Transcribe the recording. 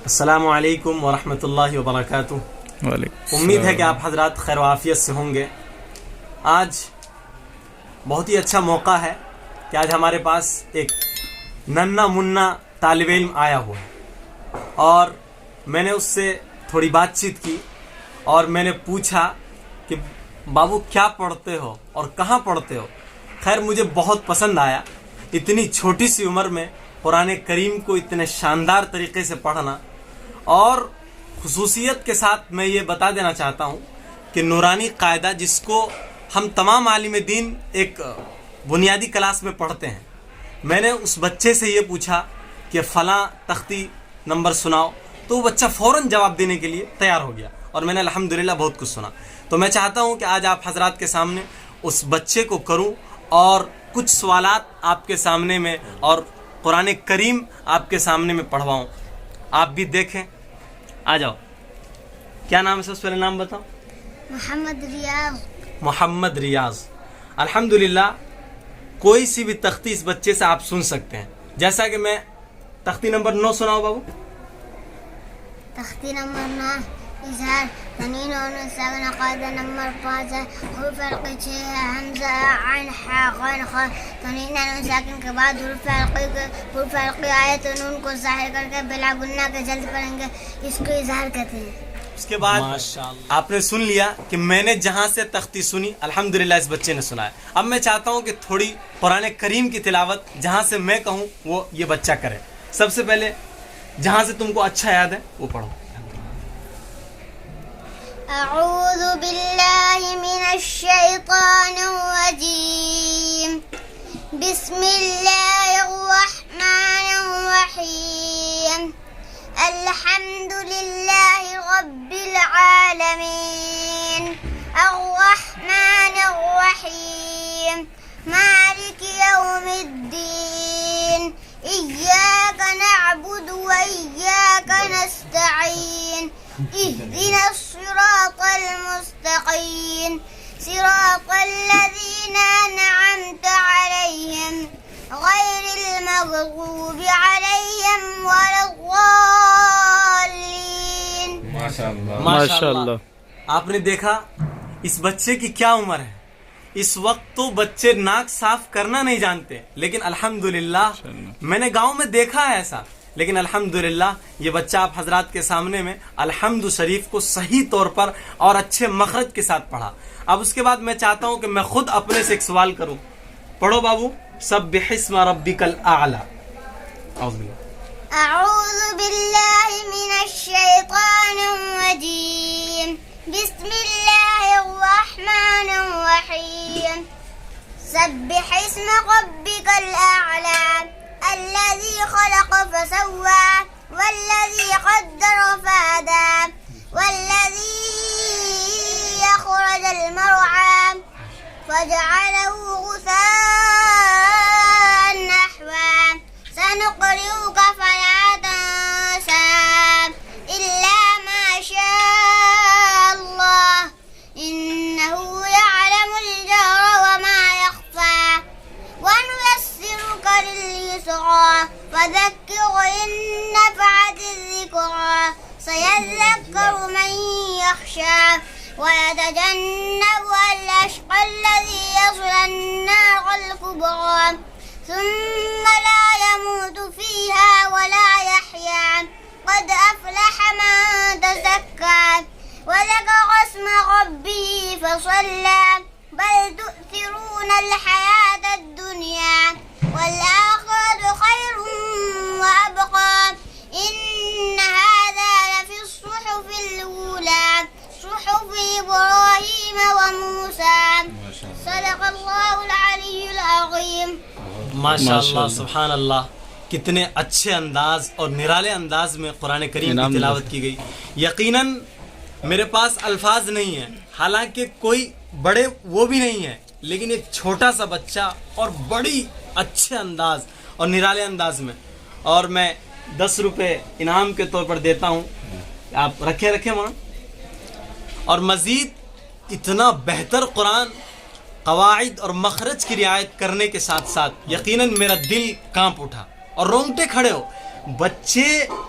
السلام علیکم ورحمۃ اللہ وبرکاتہ۔ امید ہے کہ آپ حضرات خیر و عافیت سے ہوں گے۔ آج بہت ہی اچھا موقع ہے کہ آج ہمارے پاس ایک ننا منا طالب علم آیا ہوا ہے، اور میں نے اس سے تھوڑی بات چیت کی اور میں نے پوچھا کہ بابو کیا پڑھتے ہو اور کہاں پڑھتے ہو۔ خیر مجھے بہت پسند آیا اتنی چھوٹی سی عمر میں قرآن کریم کو اتنے شاندار طریقے سے پڑھنا، اور خصوصیت کے ساتھ میں یہ بتا دینا چاہتا ہوں کہ نورانی قاعدہ جس کو ہم تمام عالم دین ایک بنیادی کلاس میں پڑھتے ہیں، میں نے اس بچے سے یہ پوچھا کہ فلاں تختی نمبر سناؤ، تو وہ بچہ فوراً جواب دینے کے لیے تیار ہو گیا، اور میں نے الحمدللہ بہت کچھ سنا۔ تو میں چاہتا ہوں کہ آج آپ حضرات کے سامنے اس بچے کو کروں اور کچھ سوالات آپ کے سامنے میں اور قرآن کریم آپ کے سامنے میں پڑھواؤں، آپ بھی دیکھیں۔ آ جاؤ، کیا نام ہے؟ سب سے پہلے نام بتاؤ۔ محمد ریاض۔ محمد ریاض۔ الحمدللہ کوئی سی بھی تختی اس بچے سے آپ سن سکتے ہیں، جیسا کہ میں تختی نمبر 9 سناؤ بابو۔ تختی نمبر 9 اظہار تنوین اور ساکن قاعدہ نمبر 5 ہے، حروف حلقی 6 ہے، حمزہ عین حا غین خا، تنوین اور ساکن کے بعد حروف حلقی آئے تو نون کو ظاہر کر کے بلا گنہ کے جلد پڑھیں گے، اس کو اظہار کہتے ہیں۔ اس کے بعد آپ نے سن لیا کہ میں نے جہاں سے تختی سنی الحمدللہ اس بچے نے سنا ہے۔ اب میں چاہتا ہوں کہ تھوڑی قرآن کریم کی تلاوت جہاں سے میں کہوں وہ یہ بچہ کرے۔ سب سے پہلے جہاں سے تم کو اچھا یاد ہے وہ پڑھو۔ اعوذ باللہ من الشیطان الرجیم، بسم اللہ الرحمن الرحیم، الحمد للہ رب العالمین، الرحمن الرحیم، مالک یوم الدین، ایاک نعبد و ایاک نستعین، اهدنا الصراط المستقیم، صراط الذین انعمت علیہم غیر المغضوب علیہم ولا الضالین۔ ماشاءاللہ۔ آپ نے دیکھا اس بچے کی کیا عمر ہے؟ اس وقت تو بچے ناک صاف کرنا نہیں جانتے، لیکن الحمدللہ میں نے گاؤں میں دیکھا ہے ایسا، لیکن الحمدللہ یہ بچہ آپ حضرات کے سامنے میں الحمد شریف کو صحیح طور پر اور اچھے مخرج کے ساتھ پڑھا۔ اب اس کے بعد میں چاہتا ہوں کہ میں خود اپنے سے ایک سوال کروں۔ پڑھو بابو، سبح اسم ربک الاعلی۔ اعوذ باللہ من الشیطان الرجیم، بسم اللہ الرحمن الرحیم، سبح اسم ربک الاعلی، الذي خلق فسوى والذي قدر فهدى والذي أخرج المرعى فجعله غثاء نحوا، سنقرئك فلا تنسى إلا ما شاء الله إنه يعلم الجهر وما يخفى، ونيسرك لليسرى فذكر إن نفعت الذكرى، سيذكر من يخشى ويتجنبها الأشقى الذي يصلى النار الكبرى ثم لا يموت فيها ولا يحيا، قد أفلح من تزكى وذكر اسم ربه فصلى، بل تؤثرون الحياة الدنيا والآخرة خير وأبقى، إن هذا لفي الصحف الأولى صحف إبراهيم وموسى، صدق اللہ العلی العظیم۔ ماشاءاللہ، سبحان اللہ، کتنے اچھے انداز اور نرالے انداز میں قرآن کریم کی تلاوت کی گئی۔ یقیناً میرے پاس الفاظ نہیں ہیں، حالانکہ کوئی بڑے وہ بھی نہیں ہیں، لیکن ایک چھوٹا سا بچہ اور بڑی اچھے انداز اور نرالے انداز میں، اور میں 10 روپے انعام کے طور پر دیتا ہوں، آپ رکھیں وہاں۔ اور مزید اتنا بہتر قرآن قواعد اور مخرج کی رعایت کرنے کے ساتھ ساتھ یقیناً میرا دل کانپ اٹھا اور رونگٹے کھڑے ہو۔ بچے